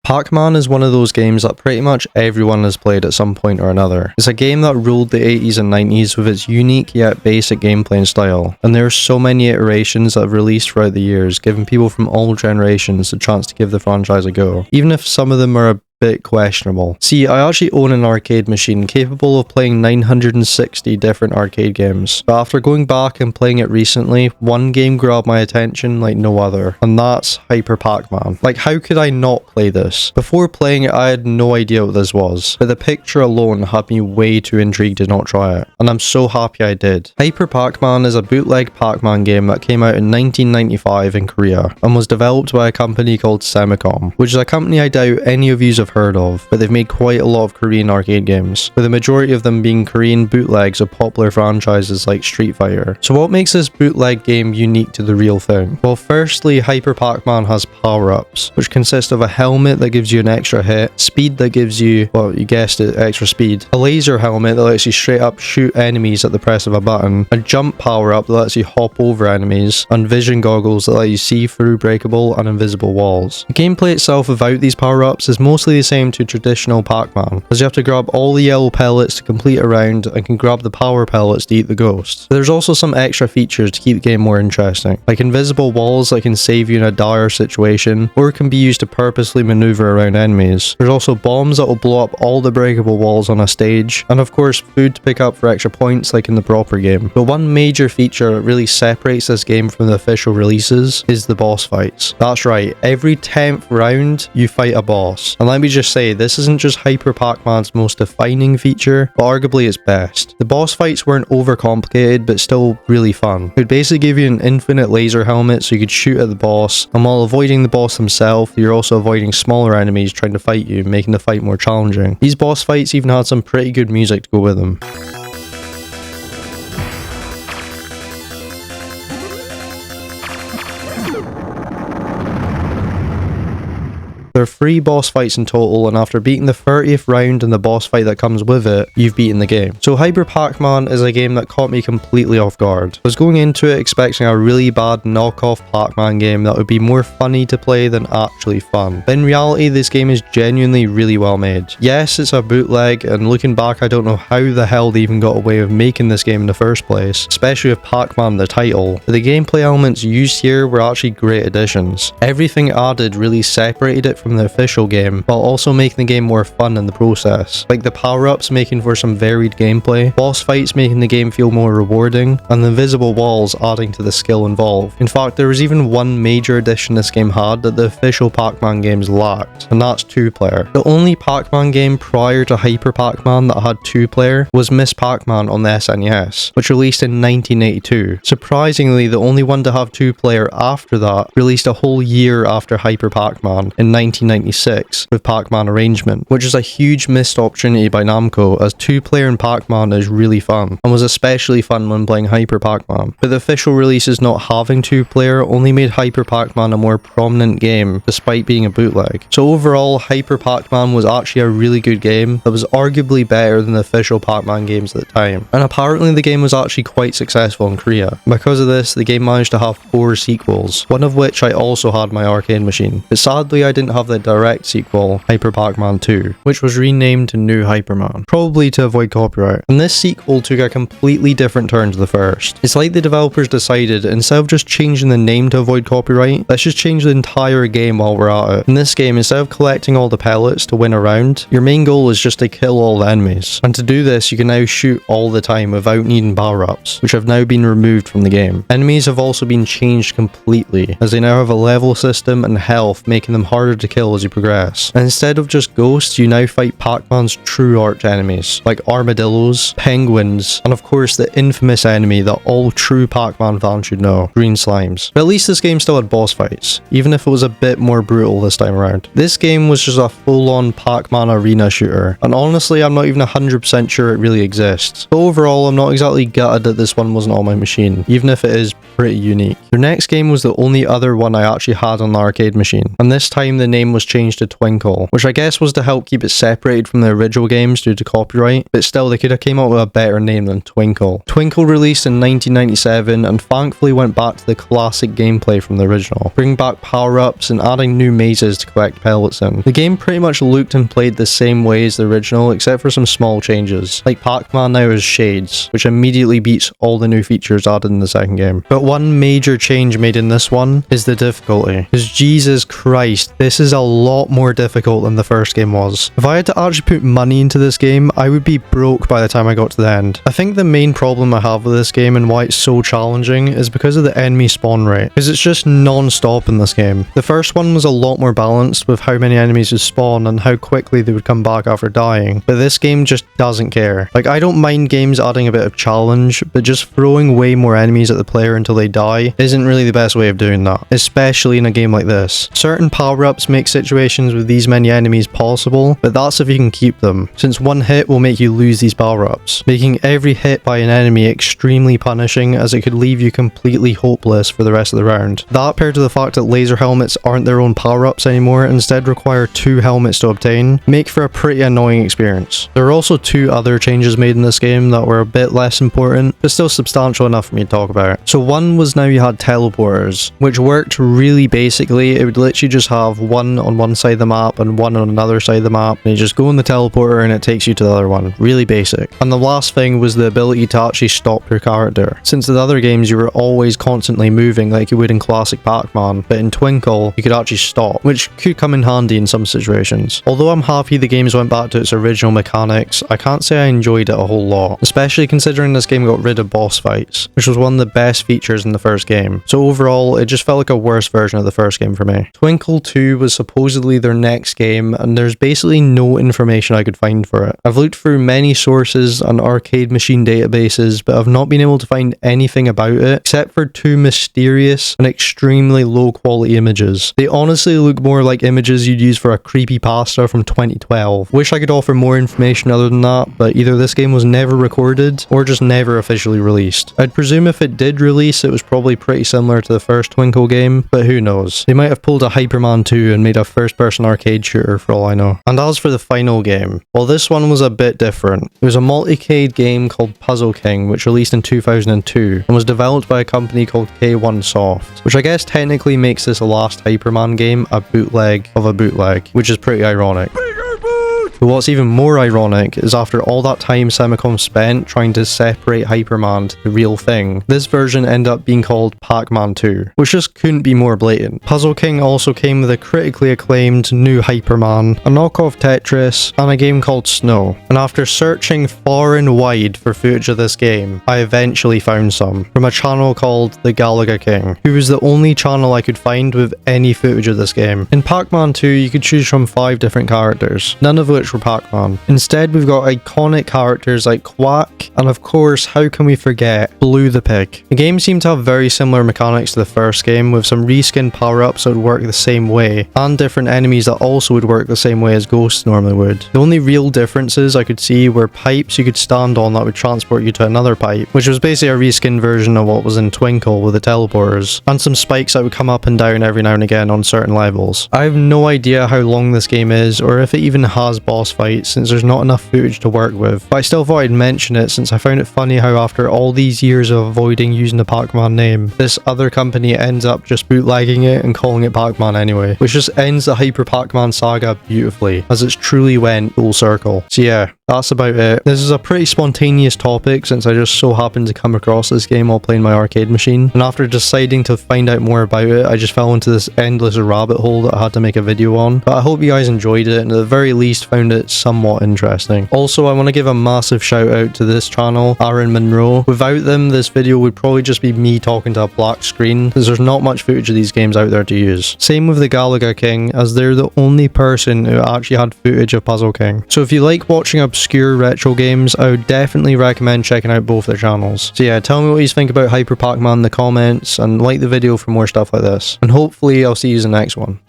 Pac-Man is one of those games that pretty much everyone has played at some point or another. It's a game that ruled the 80s and 90s with its unique yet basic gameplay and style, and there are so many iterations that have released throughout the years, giving people from all generations the chance to give the franchise a go, even if some of them are a bit questionable. See, I actually own an arcade machine capable of playing 960 different arcade games, but after going back and playing it recently, one game grabbed my attention like no other, and that's Hyper Pacman. Like, how could I not play this? Before playing it, I had no idea what this was, but the picture alone had me way too intrigued to not try it, and I'm so happy I did. Hyper Pacman is a bootleg Pac-Man game that came out in 1995 in Korea, and was developed by a company called Semicom, which is a company I doubt any of you have heard of, but they've made quite a lot of Korean arcade games, with the majority of them being Korean bootlegs of popular franchises like Street Fighter. So what makes this bootleg game unique to the real thing? Well, firstly, Hyper Pacman has power-ups, which consist of a helmet that gives you an extra hit, speed that gives you, well, you guessed it, extra speed, a laser helmet that lets you straight up shoot enemies at the press of a button, a jump power-up that lets you hop over enemies, and vision goggles that let you see through breakable and invisible walls. The gameplay itself without these power-ups is mostly the same to traditional Pac-Man, as you have to grab all the yellow pellets to complete a round and can grab the power pellets to eat the ghosts. But there's also some extra features to keep the game more interesting, like invisible walls that can save you in a dire situation, or can be used to purposely maneuver around enemies. There's also bombs that will blow up all the breakable walls on a stage, and of course food to pick up for extra points like in the proper game. But one major feature that really separates this game from the official releases is the boss fights. That's right, every 10th round you fight a boss, and let me just say, this isn't just Hyper Pacman's most defining feature, but arguably its best. The boss fights weren't overcomplicated, but still really fun. It would basically give you an infinite laser helmet so you could shoot at the boss, and while avoiding the boss himself, you're also avoiding smaller enemies trying to fight you, making the fight more challenging. These boss fights even had some pretty good music to go with them. There are 3 boss fights in total, and after beating the 30th round and the boss fight that comes with it, you've beaten the game. So Hyper Pacman is a game that caught me completely off guard. I was going into it expecting a really bad knockoff Pac-Man game that would be more funny to play than actually fun. But in reality, this game is genuinely really well made. Yes, it's a bootleg, and looking back, I don't know how the hell they even got away with making this game in the first place, especially with Pac-Man the title. But the gameplay elements used here were actually great additions. Everything added really separated it from the official game, while also making the game more fun in the process, like the power-ups making for some varied gameplay, boss fights making the game feel more rewarding, and the invisible walls adding to the skill involved. In fact, there was even one major addition this game had that the official Pac-Man games lacked, and that's 2-player. The only Pac-Man game prior to Hyper Pacman that had 2-player was Miss Pac-Man on the SNES, which released in 1982. Surprisingly, the only one to have 2-player after that released a whole year after Hyper Pacman in 1996 with Pac-Man Arrangement, which is a huge missed opportunity by Namco, as 2-player in Pac-Man is really fun, and was especially fun when playing Hyper Pacman. But the official releases not having 2-player only made Hyper Pacman a more prominent game, despite being a bootleg. So overall, Hyper Pacman was actually a really good game that was arguably better than the official Pac-Man games at the time. And apparently the game was actually quite successful in Korea. Because of this, the game managed to have 4 sequels, one of which I also had in my arcade machine. But sadly, I didn't have the direct sequel, Hyper Pacman 2, which was renamed to New Hyperman, probably to avoid copyright. And this sequel took a completely different turn to the first. It's like the developers decided, instead of just changing the name to avoid copyright, let's just change the entire game while we're at it. In this game, instead of collecting all the pellets to win a round, your main goal is just to kill all the enemies. And to do this, you can now shoot all the time without needing power-ups, which have now been removed from the game. Enemies have also been changed completely, as they now have a level system and health, making them harder to kill as you progress. And instead of just ghosts, you now fight Pac-Man's true arch enemies, like armadillos, penguins, and of course the infamous enemy that all true Pac-Man fans should know, green slimes. But at least this game still had boss fights, even if it was a bit more brutal this time around. This game was just a full-on Pac-Man arena shooter, and honestly I'm not even 100% sure it really exists. But overall, I'm not exactly gutted that this one wasn't on my machine, even if it is pretty unique. The next game was the only other one I actually had on the arcade machine, and this time the name name was changed to Twinkle, which I guess was to help keep it separated from the original games due to copyright, but still they could have came up with a better name than Twinkle. Twinkle released in 1997 and thankfully went back to the classic gameplay from the original, bringing back power-ups and adding new mazes to collect pellets in. The game pretty much looked and played the same way as the original except for some small changes, like Pac-Man now has shades, which immediately beats all the new features added in the second game. But one major change made in this one is the difficulty, because Jesus Christ, this is a lot more difficult than the first game was. If I had to actually put money into this game, I would be broke by the time I got to the end. I think the main problem I have with this game and why it's so challenging is because of the enemy spawn rate, because it's just non-stop in this game. The first one was a lot more balanced with how many enemies would spawn and how quickly they would come back after dying, but this game just doesn't care. Like, I don't mind games adding a bit of challenge, but just throwing way more enemies at the player until they die isn't really the best way of doing that, especially in a game like this. Certain power-ups make situations with these many enemies possible, but that's if you can keep them, since one hit will make you lose these power-ups, making every hit by an enemy extremely punishing as it could leave you completely hopeless for the rest of the round. That paired to the fact that laser helmets aren't their own power-ups anymore, instead require 2 helmets to obtain, make for a pretty annoying experience. There are also 2 other changes made in this game that were a bit less important, but still substantial enough for me to talk about. So one was now you had teleporters, which worked really basically. It would literally just have one on one side of the map and one on another side of the map, and you just go in the teleporter and it takes you to the other one. Really basic. And the last thing was the ability to actually stop your character. Since in the other games you were always constantly moving like you would in classic Pac-Man, but in Twinkle you could actually stop, which could come in handy in some situations. Although I'm happy the games went back to its original mechanics, I can't say I enjoyed it a whole lot, especially considering this game got rid of boss fights, which was one of the best features in the first game. So overall, it just felt like a worse version of the first game for me. Twinkle 2 was supposedly their next game, and there's basically no information I could find for it. I've looked through many sources and arcade machine databases, but I've not been able to find anything about it, except for 2 mysterious and extremely low quality images. They honestly look more like images you'd use for a creepypasta from 2012. Wish I could offer more information other than that, but either this game was never recorded or just never officially released. I'd presume if it did release, it was probably pretty similar to the first Twinkle game, but who knows. They might have pulled a Hyperman 2 and made a first-person arcade shooter for all I know. And as for the final game, well, this one was a bit different. It was a multi-cade game called Puzzle King, which released in 2002 and was developed by a company called K1 Soft, which I guess technically makes this last Hyperman game a bootleg of a bootleg, which is pretty ironic. But what's even more ironic is after all that time Semicom spent trying to separate Hyperman to the real thing, this version ended up being called Pac-Man 2, which just couldn't be more blatant. Puzzle King also came with a critically acclaimed new Hyperman, a knockoff Tetris, and a game called Snow. And after searching far and wide for footage of this game, I eventually found some from a channel called The Galaga King, who was the only channel I could find with any footage of this game. In Pac-Man 2, you could choose from 5 different characters, none of which were Pac-Man. Instead, we've got iconic characters like Quack, and of course, how can we forget Blue the Pig. The game seemed to have very similar mechanics to the first game, with some reskin power-ups that would work the same way, and different enemies that also would work the same way as ghosts normally would. The only real differences I could see were pipes you could stand on that would transport you to another pipe, which was basically a reskin version of what was in Twinkle with the teleporters, and some spikes that would come up and down every now and again on certain levels. I have no idea how long this game is, or if it even has boss fights, since there's not enough footage to work with, but I still thought I'd mention it since I found it funny how after all these years of avoiding using the Pac-Man name, this other company ends up just bootlegging it and calling it Pac-Man anyway, which just ends the Hyper Pacman saga beautifully, as it's truly went full circle. So yeah, that's about it. This is a pretty spontaneous topic since I just so happened to come across this game while playing my arcade machine, and after deciding to find out more about it, I just fell into this endless rabbit hole that I had to make a video on. But I hope you guys enjoyed it, and at the very least found it somewhat interesting. Also, I want to give a massive shout out to this channel, Aaron Monroe. Without them, this video would probably just be me talking to a black screen, because there's not much footage of these games out there to use. Same with the Galaga King, as they're the only person who actually had footage of Puzzle King. So if you like watching obscure retro games, I would definitely recommend checking out both their channels. So yeah, tell me what you think about Hyper Pacman in the comments, and like the video for more stuff like this. And hopefully I'll see you in the next one.